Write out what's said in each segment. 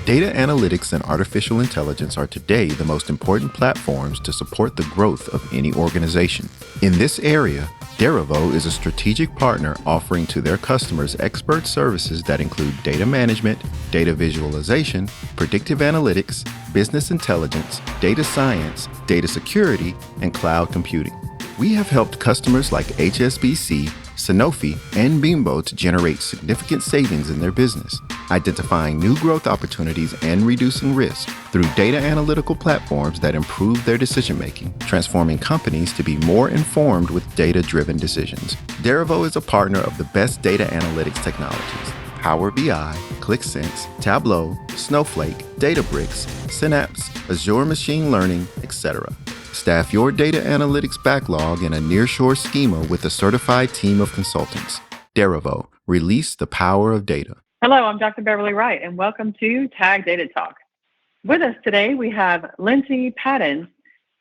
Data analytics and artificial intelligence are today the most important platforms to support the growth of any organization. In this area, Derivo is a strategic partner offering to their customers expert services that include data management, data visualization, predictive analytics, business intelligence, data science, data security, and cloud computing. We have helped customers like HSBC, Sanofi, and Bimbo to generate significant savings in their business, identifying new growth opportunities and reducing risk through data analytical platforms that improve their decision-making, transforming companies to be more informed with data-driven decisions. Derivo is a partner of the best data analytics technologies: Power BI, ClickSense, Tableau, Snowflake, Databricks, Synapse, Azure Machine Learning, etc. Staff your data analytics backlog in a nearshore schema with a certified team of consultants. Derivo, release the power of data. Hello, I'm Dr. Beverly Wright, and welcome to Tag Data Talk. With us today, we have Lyndsey Padden,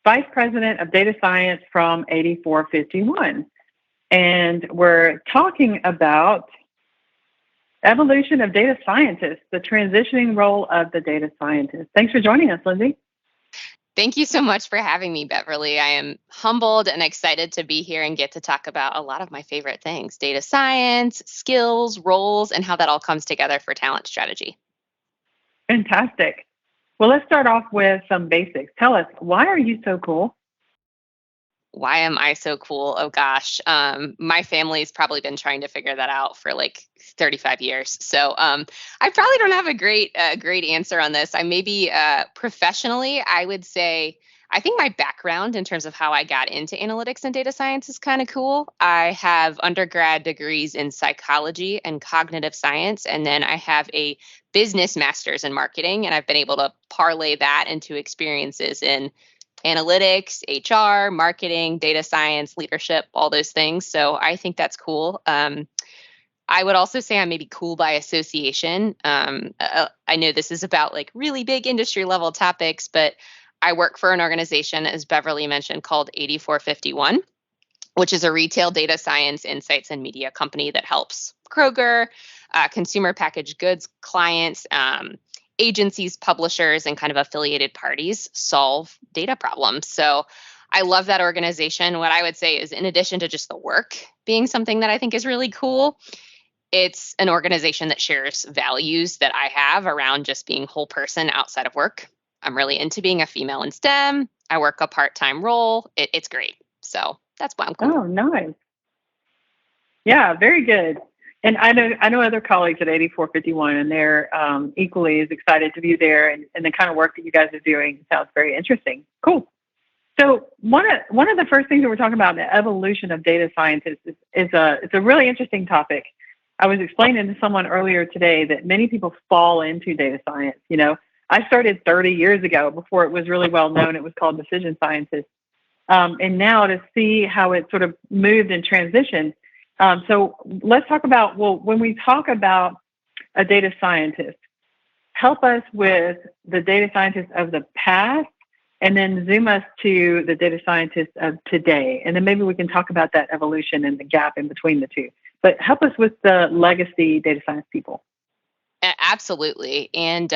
Vice President of Data Science from 8451. And we're talking about evolution of data scientists, the transitioning role of the data scientist. Thanks for joining us, Lyndsey. Thank you so much for having me, Beverly. I am humbled and excited to be here and get to talk about a lot of my favorite things: data science, skills, roles, and how that all comes together for talent strategy. Fantastic. Well, let's start off with some basics. Tell us, why are you so cool? Why am I so cool? Oh gosh, my family's probably been trying to figure that out for like 35 years. So I probably don't have a great answer on this. I maybe professionally, I would say I think my background in terms of how I got into analytics and data science is kind of cool. I have undergrad degrees in psychology and cognitive science, and then I have a business master's in marketing, and I've been able to parlay that into experiences in analytics, HR, marketing, data science, leadership, all those things. So I think that's cool. I would also say I'm maybe cool by association. I know this is about like really big industry level topics, but I work for an organization, as Beverly mentioned, called 8451, which is a retail data science, insights, and media company that helps Kroger, consumer packaged goods clients, agencies, publishers, and kind of affiliated parties solve data problems. So I love that organization. What I would say is, in addition to just the work being something that I think is really cool, it's an organization that shares values that I have around just being whole person outside of work. I'm really into being a female in STEM. I work a part-time role. It's great. So that's why I'm cool. Oh, nice. Yeah, very good. And I know other colleagues at 8451, and they're equally as excited to be there. And the kind of work that you guys are doing sounds very interesting. Cool. So one of the first things that we're talking about, the evolution of data scientists, it's a really interesting topic. I was explaining to someone earlier today that many people fall into data science. You know, I started 30 years ago before it was really well known. It was called decision scientist. And now to see how it sort of moved and transitioned. So let's talk about, well, when we talk about a data scientist, help us with the data scientists of the past, and then zoom us to the data scientists of today. And then maybe we can talk about that evolution and the gap in between the two. But help us with the legacy data science people. Absolutely. And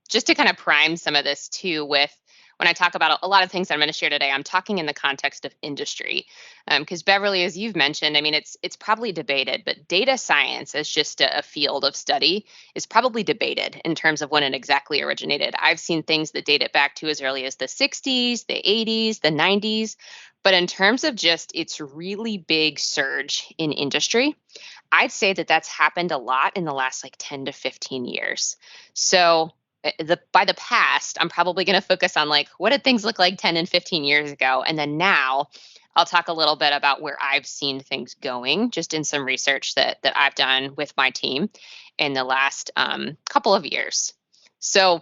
just to kind of prime some of this too, with when I talk about a lot of things that I'm going to share today, I'm talking in the context of industry. Because Beverly, as you've mentioned, I mean, it's probably debated, but data science as just a field of study is probably debated in terms of when it exactly originated. I've seen things that date it back to as early as the 60s, the 80s, the 90s. But in terms of just its really big surge in industry, I'd say that that's happened a lot in the last like 10 to 15 years. So by the past, I'm probably going to focus on like, what did things look like 10 and 15 years ago? And then now I'll talk a little bit about where I've seen things going, just in some research that I've done with my team in the last couple of years. So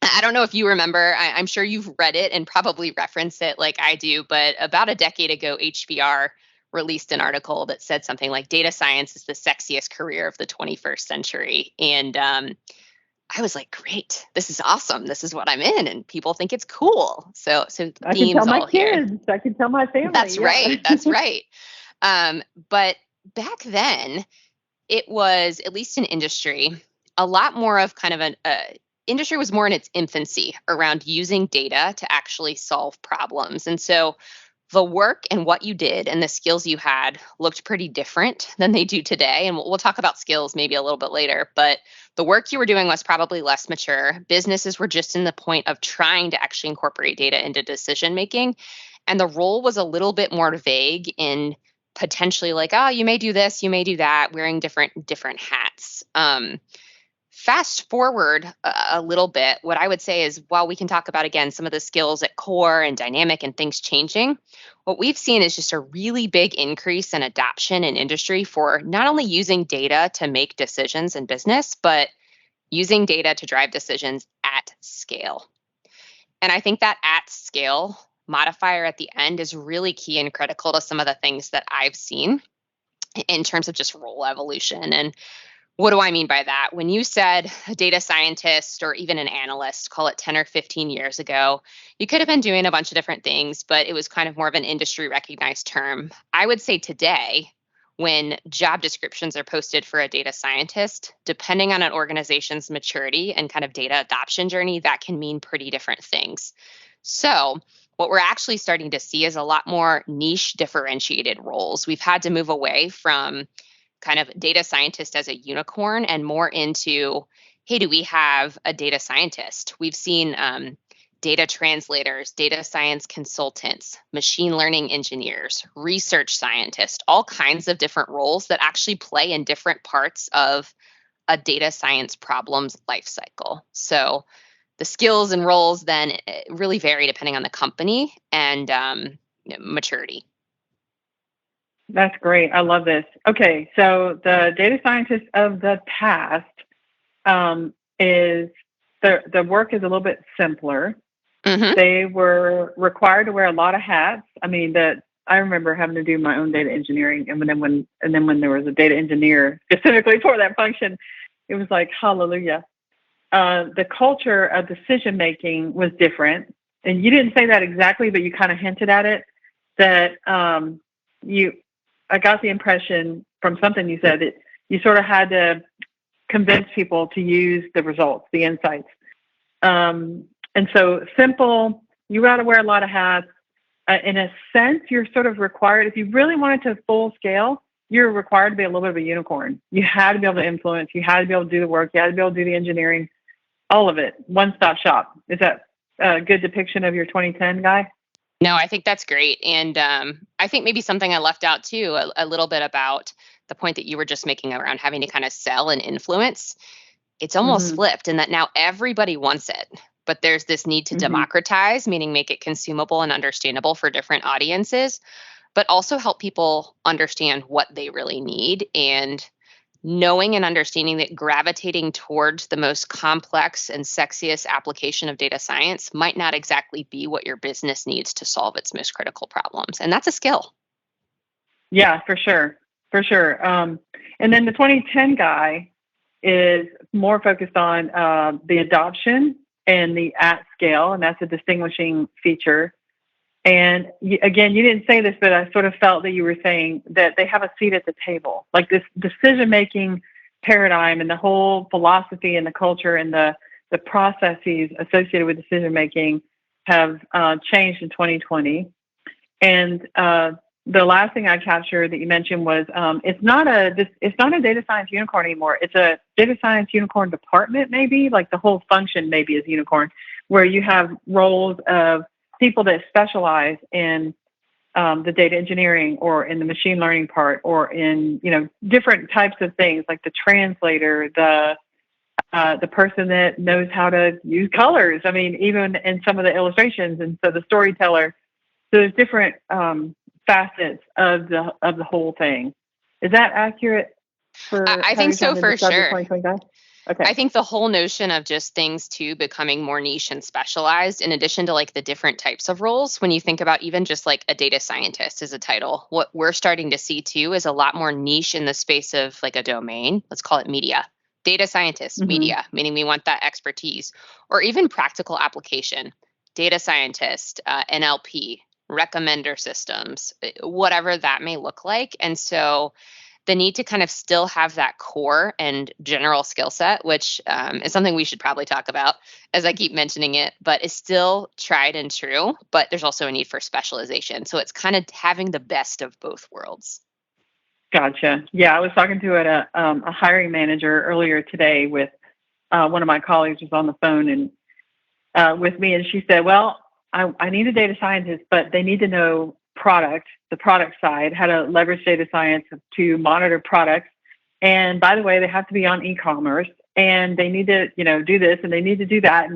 I don't know if you remember, I'm sure you've read it and probably referenced it like I do, but about a decade ago, HBR released an article that said something like data science is the sexiest career of the 21st century. And I was like, great, this is awesome. This is what I'm in, and people think it's cool. So I can tell my kids. I can tell my family. That's right. That's right. But back then, it was, at least in industry, a lot more of kind of industry was more in its infancy around using data to actually solve problems. And so the work and what you did and the skills you had looked pretty different than they do today. And we'll talk about skills maybe a little bit later, but the work you were doing was probably less mature. Businesses were just in the point of trying to actually incorporate data into decision making. And the role was a little bit more vague in potentially like, oh, you may do this, you may do that, wearing different hats. Fast forward a little bit, what I would say is while we can talk about, again, some of the skills at core and dynamic and things changing, what we've seen is just a really big increase in adoption in industry for not only using data to make decisions in business, but using data to drive decisions at scale. And I think that at scale modifier at the end is really key and critical to some of the things that I've seen in terms of just role evolution. And what do I mean by that? When you said a data scientist or even an analyst, call it 10 or 15 years ago, you could have been doing a bunch of different things, but it was kind of more of an industry recognized term. I would say today, when job descriptions are posted for a data scientist, depending on an organization's maturity and kind of data adoption journey, that can mean pretty different things. So what we're actually starting to see is a lot more niche differentiated roles. We've had to move away from kind of data scientist as a unicorn and more into, hey, do we have a data scientist? We've seen data translators, data science consultants, machine learning engineers, research scientists, all kinds of different roles that actually play in different parts of a data science problem's life cycle. So the skills and roles then really vary depending on the company and maturity. That's great. I love this. Okay, so the data scientists of the past is the work is a little bit simpler. Mm-hmm. They were required to wear a lot of hats. I mean, I remember having to do my own data engineering, and then when there was a data engineer specifically for that function, it was like hallelujah. The culture of decision making was different, and you didn't say that exactly, but you kind of hinted at it. That I got the impression from something you said that you sort of had to convince people to use the results, the insights. And so simple, you got to wear a lot of hats. In a sense, you're sort of required, if you really wanted to full scale, you're required to be a little bit of a unicorn. You had to be able to influence. You had to be able to do the work. You had to be able to do the engineering, all of it. One-stop shop. Is that a good depiction of your 2010 guy? No, I think that's great. And I think maybe something I left out too, a little bit about the point that you were just making around having to kind of sell and influence. It's almost flipped in that now everybody wants it, but there's this need to democratize, meaning make it consumable and understandable for different audiences, but also help people understand what they really need, and knowing and understanding that gravitating towards the most complex and sexiest application of data science might not exactly be what your business needs to solve its most critical problems. And that's a skill. Yeah, for sure. For sure. And then the 2010 guy is more focused on the adoption and the at scale, and that's a distinguishing feature. And again, you didn't say this, but I sort of felt that you were saying that they have a seat at the table. Like this decision-making paradigm and the whole philosophy and the culture and the processes associated with decision-making have changed in 2020. And the last thing I captured that you mentioned was it's not a data science unicorn anymore. It's a data science unicorn department, maybe, like the whole function maybe is unicorn, where you have roles of people that specialize in the data engineering or in the machine learning part or in, different types of things like the translator, the person that knows how to use colors. I mean, even in some of the illustrations, and so the storyteller. So there's different facets of the whole thing. Is that accurate? I think so, for sure. Okay. I think the whole notion of just things too becoming more niche and specialized, in addition to like the different types of roles, when you think about even just like a data scientist as a title, what we're starting to see too is a lot more niche in the space of like a domain. Let's call it media. Data scientist, media, meaning we want that expertise, or even practical application. Data scientist, NLP, recommender systems, whatever that may look like. And so the need to kind of still have that core and general skill set, which is something we should probably talk about as I keep mentioning it, but is still tried and true. But there's also a need for specialization. So it's kind of having the best of both worlds. Gotcha. Yeah, I was talking to a hiring manager earlier today with one of my colleagues was on the phone and with me, and she said, "Well, I need a data scientist, but they need to know the product side, how to leverage data science to monitor products. And by the way, they have to be on e-commerce, and they need to, do this, and they need to do that,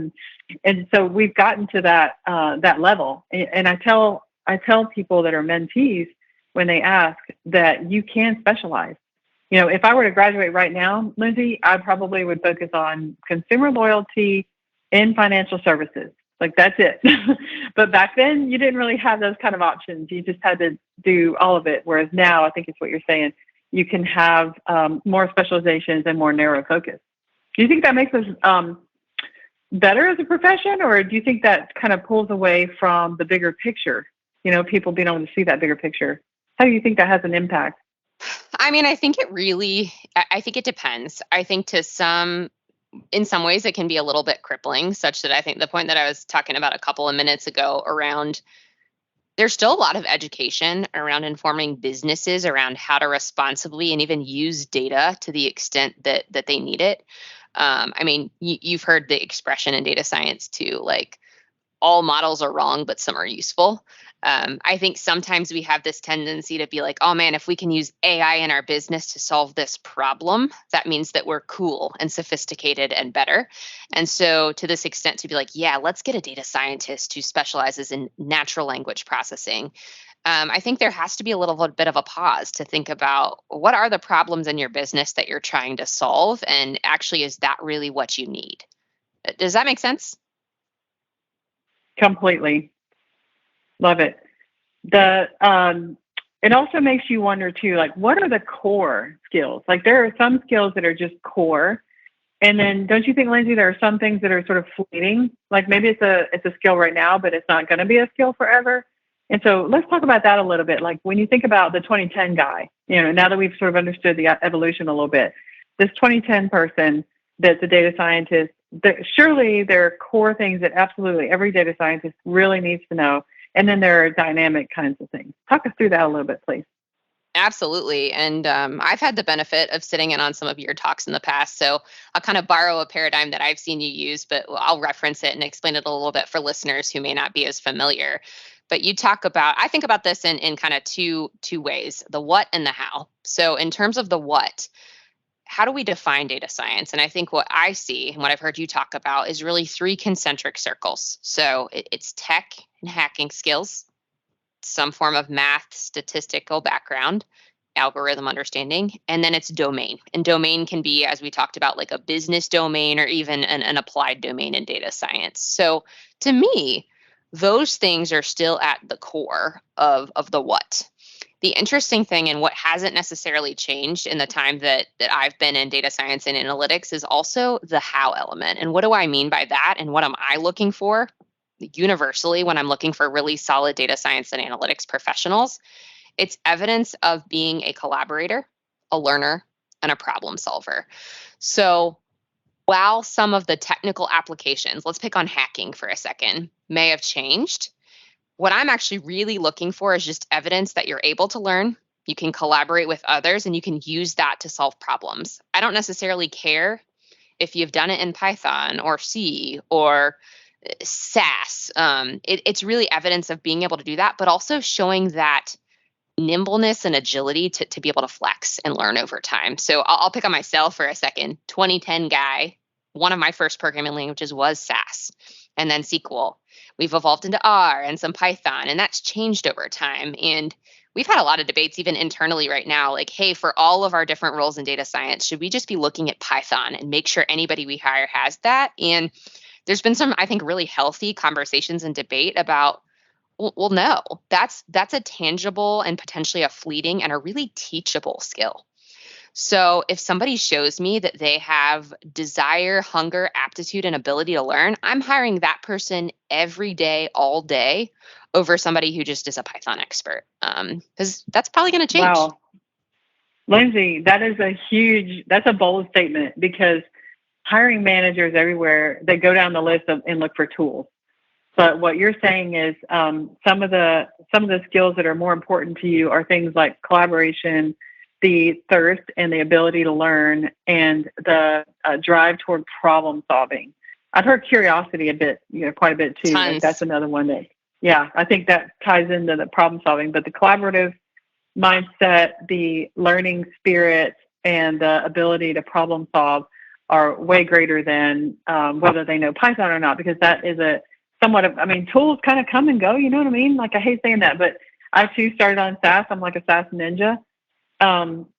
and so we've gotten to that level. And I tell people that are mentees when they ask that you can specialize. If I were to graduate right now, Lyndsey, I probably would focus on consumer loyalty in financial services. Like that's it. But back then you didn't really have those kind of options. You just had to do all of it. Whereas now I think it's what you're saying. You can have more specializations and more narrow focus. Do you think that makes us better as a profession, or do you think that kind of pulls away from the bigger picture? People being able to see that bigger picture. How do you think that has an impact? I mean, I think it depends. I think in some ways it can be a little bit crippling, such that I think the point that I was talking about a couple of minutes ago around there's still a lot of education around informing businesses around how to responsibly and even use data to the extent that they need it. I mean, you've heard the expression in data science too, like all models are wrong, but some are useful. I think sometimes we have this tendency to be like, oh man, if we can use AI in our business to solve this problem, that means that we're cool and sophisticated and better. And so to this extent to be like, yeah, let's get a data scientist who specializes in natural language processing. I think there has to be a little bit of a pause to think about what are the problems in your business that you're trying to solve? And actually, is that really what you need? Does that make sense? Completely. Love it. It also makes you wonder too, like what are the core skills? Like there are some skills that are just core. And then don't you think, Lyndsey, there are some things that are sort of fleeting? Like maybe it's a skill right now, but it's not going to be a skill forever. And so let's talk about that a little bit. Like when you think about the 2010 guy, now that we've sort of understood the evolution a little bit, this 2010 person that's a data scientist, surely there are core things that absolutely every data scientist really needs to know. And then there are dynamic kinds of things. Talk us through that a little bit, please. Absolutely. And I've had the benefit of sitting in on some of your talks in the past. So I'll kind of borrow a paradigm that I've seen you use, but I'll reference it and explain it a little bit for listeners who may not be as familiar. But you talk about, I think about this in kind of two ways, the what and the how. So in terms of the what, how do we define data science? And I think what I see and what I've heard you talk about is really three concentric circles. So it's tech and hacking skills, some form of math, statistical background, algorithm understanding, and then it's domain. And domain can be, as we talked about, like a business domain or even an applied domain in data science. So to me, those things are still at the core of the what. The interesting thing and what hasn't necessarily changed in the time that I've been in data science and analytics is also the how element. And what do I mean by that? And what am I looking for universally when I'm looking for really solid data science and analytics professionals? It's evidence of being a collaborator, a learner, and a problem solver. So while some of the technical applications, let's pick on hacking for a second, may have changed, what I'm actually really looking for is just evidence that you're able to learn, you can collaborate with others, and you can use that to solve problems. I don't necessarily care if you've done it in Python or C or SAS. It's really evidence of being able to do that, but also showing that nimbleness and agility to be able to flex and learn over time. So I'll pick on myself for a second. 2010 guy, one of my first programming languages was SAS and then SQL. We've evolved into R and some Python, and that's changed over time. And we've had a lot of debates even internally right now, like, hey, for all of our different roles in data science, should we just be looking at Python and make sure anybody we hire has that? And there's been some, I think, really healthy conversations and debate about, well, no, that's a tangible and potentially a fleeting and a really teachable skill. So if somebody shows me that they have desire, hunger, aptitude, and ability to learn, I'm hiring that person every day, all day, over somebody who just is a Python expert, because that's probably going to change. Wow. Lyndsey, that's a bold statement because hiring managers everywhere, they go down the list and look for tools. But what you're saying is some of the skills that are more important to you are things like collaboration, the thirst and the ability to learn, and the drive toward problem solving. I've heard curiosity a bit, quite a bit too. Like that's Tons. another one that, yeah, I think that ties into the problem solving. But the collaborative mindset, the learning spirit, and the ability to problem solve are way greater than whether they know Python or not, because that is a somewhat of, I mean, tools kind of come and go, you know what I mean? Like, I hate saying that, but I too started on SAS. I'm like a SAS ninja.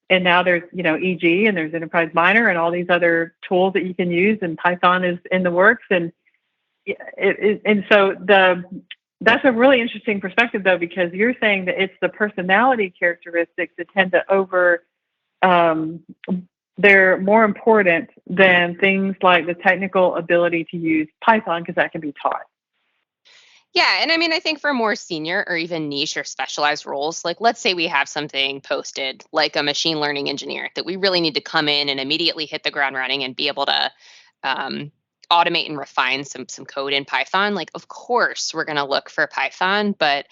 And now there's, EG and there's Enterprise Miner and all these other tools that you can use, and Python is in the works. And that's a really interesting perspective, though, because you're saying that it's the personality characteristics that tend to they're more important than things like the technical ability to use Python, because that can be taught. Yeah, and I mean, I think for more senior or even niche or specialized roles, like let's say we have something posted like a machine learning engineer that we really need to come in and immediately hit the ground running and be able to um, automate and refine some code in Python. Like, of course, we're going to look for Python, but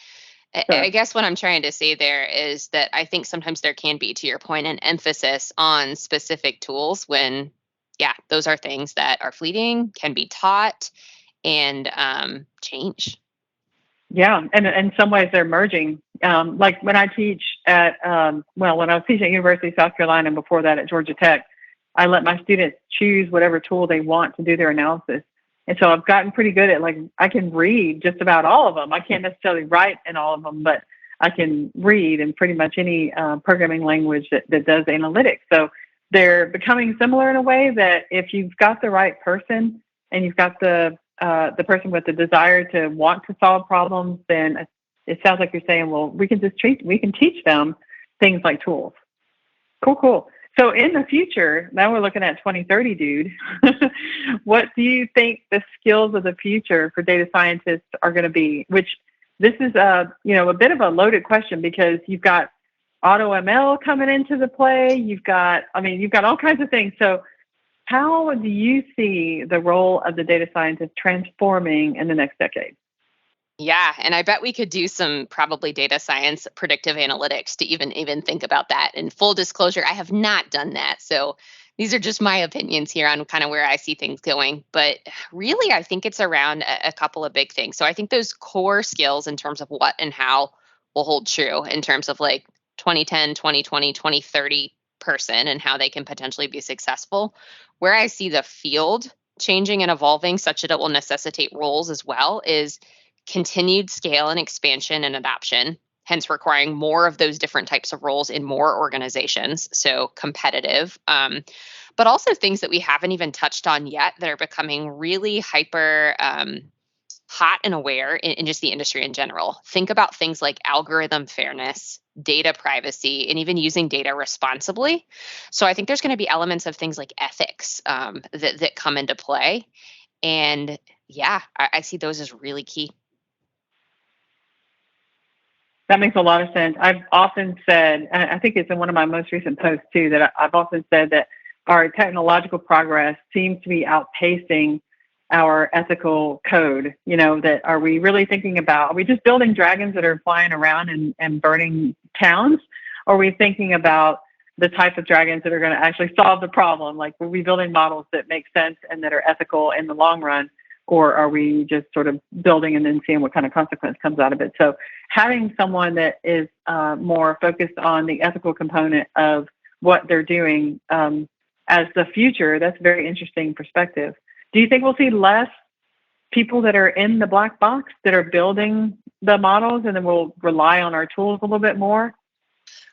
I Sure. guess what I'm trying to say there is that I think sometimes there can be, to your point, an emphasis on specific tools when, yeah, those are things that are fleeting, can be taught, and change. Yeah, and in some ways they're merging. Like when I teach when I was teaching at University of South Carolina and before that at Georgia Tech, I let my students choose whatever tool they want to do their analysis. And so I've gotten pretty good at, like, I can read just about all of them. I can't necessarily write in all of them, but I can read in pretty much any programming language that does analytics. So they're becoming similar in a way that if you've got the right person and you've got the person with the desire to want to solve problems, then it sounds like you're saying, well, we can teach them things like tools. Cool. So in the future, now we're looking at 2030, dude. What do you think the skills of the future for data scientists are going to be? Which this is a bit of a loaded question, because you've got auto ML coming into the play. You've got all kinds of things. So how do you see the role of the data scientist transforming in the next decade? Yeah, and I bet we could do some probably data science predictive analytics to even think about that. And full disclosure, I have not done that. So these are just my opinions here on kind of where I see things going. But really, I think it's around a couple of big things. So I think those core skills in terms of what and how will hold true in terms of like 2010, 2020, 2030 person and how they can potentially be successful. Where I see the field changing and evolving such that it will necessitate roles as well is continued scale and expansion and adoption, hence requiring more of those different types of roles in more organizations. So competitive, but also things that we haven't even touched on yet that are becoming really hyper hot and aware in just the industry in general. Think about things like algorithm fairness, data privacy, and even using data responsibly. So I think there's going to be elements of things like ethics that come into play. And yeah, I see those as really key. That makes a lot of sense. I've often said, and I think it's in one of my most recent posts too, that I've often said that our technological progress seems to be outpacing our ethical code. That are we really thinking about, are we just building dragons that are flying around and burning towns? Or are we thinking about the type of dragons that are going to actually solve the problem? Like, are we building models that make sense and that are ethical in the long run? Or are we just sort of building and then seeing what kind of consequence comes out of it? So having someone that is more focused on the ethical component of what they're doing as the future, that's a very interesting perspective. Do you think we'll see less people that are in the black box that are building the models, and then we'll rely on our tools a little bit more?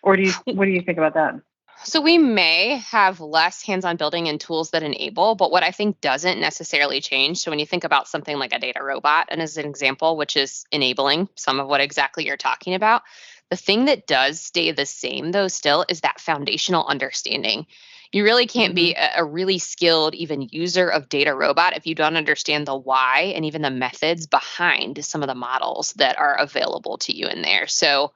Or what do you think about that? So we may have less hands-on building and tools that enable, but what I think doesn't necessarily change. So when you think about something like a data robot, and as an example, which is enabling some of what exactly you're talking about, the thing that does stay the same though still is that foundational understanding. You really can't Mm-hmm. be a really skilled even user of data robot if you don't understand the why and even the methods behind some of the models that are available to you in there. So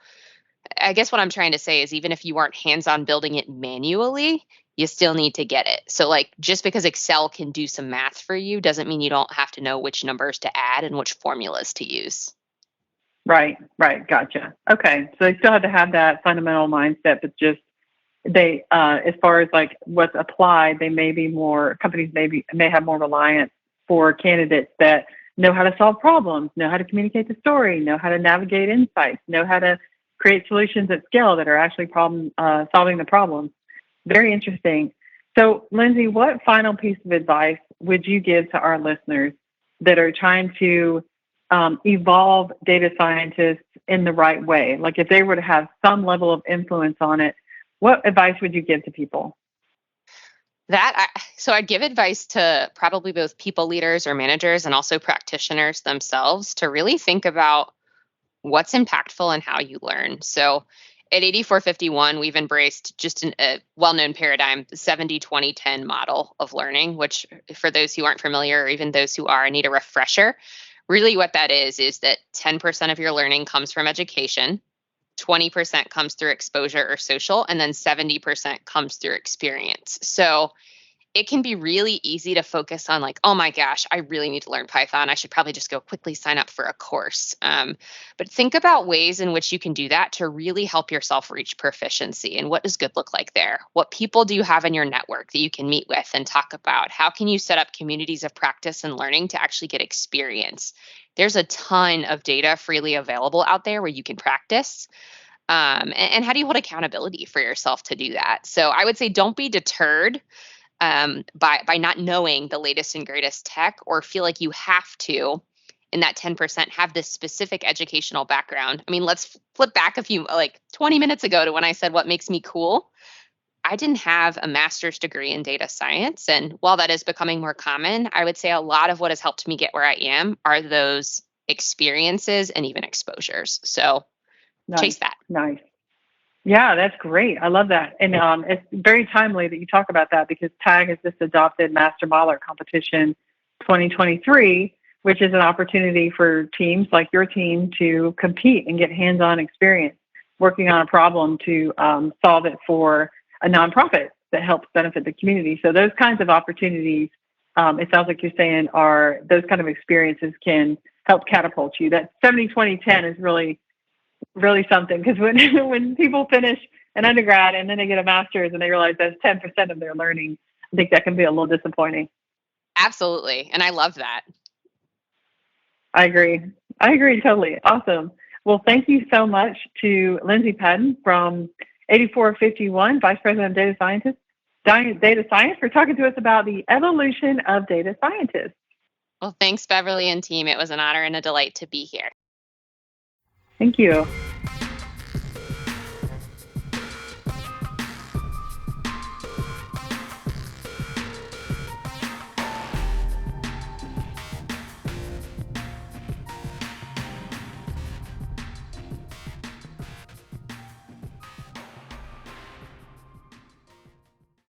I guess what I'm trying to say is even if you aren't hands-on building it manually, you still need to get it. So like just because Excel can do some math for you doesn't mean you don't have to know which numbers to add and which formulas to use. Right, right. Gotcha. Okay. So they still have to have that fundamental mindset, but just they, as far as like what's applied, they may be more, companies may have more reliance for candidates that know how to solve problems, know how to communicate the story, know how to navigate insights, know how to create solutions at scale that are actually solving the problem. Very interesting. So, Lyndsey, what final piece of advice would you give to our listeners that are trying to evolve data scientists in the right way? Like if they were to have some level of influence on it, what advice would you give to people? So I'd give advice to probably both people leaders or managers and also practitioners themselves to really think about what's impactful and how you learn. So at 8451, we've embraced just a well-known paradigm, the 70-20-10 model of learning, which for those who aren't familiar or even those who are need a refresher, really what that is that 10% of your learning comes from education, 20% comes through exposure or social, and then 70% comes through experience. So it can be really easy to focus on like, oh my gosh, I really need to learn Python. I should probably just go quickly sign up for a course. But think about ways in which you can do that to really help yourself reach proficiency. And what does good look like there? What people do you have in your network that you can meet with and talk about? How can you set up communities of practice and learning to actually get experience? There's a ton of data freely available out there where you can practice. And how do you hold accountability for yourself to do that? So I would say don't be deterred by not knowing the latest and greatest tech or feel like you have to, in that 10%, have this specific educational background. I mean, let's flip back like 20 minutes ago to when I said what makes me cool. I didn't have a master's degree in data science. And while that is becoming more common, I would say a lot of what has helped me get where I am are those experiences and even exposures. So chase that. Nice. Yeah, that's great. I love that. And it's very timely that you talk about that because TAG has just adopted Master Modeler Competition 2023, which is an opportunity for teams like your team to compete and get hands-on experience working on a problem to solve it for a nonprofit that helps benefit the community. So those kinds of opportunities, it sounds like you're saying, are those kind of experiences can help catapult you. That 70-20-10 is really something because when people finish an undergrad and then they get a master's and they realize that's 10% of their learning, I think that can be a little disappointing. Absolutely. And I love that. I agree totally. Awesome. Well, thank you so much to Lyndsey Padden from 8451, Vice President of Data Science, for talking to us about the evolution of data scientists. Well, thanks, Beverly and team. It was an honor and a delight to be here. Thank you.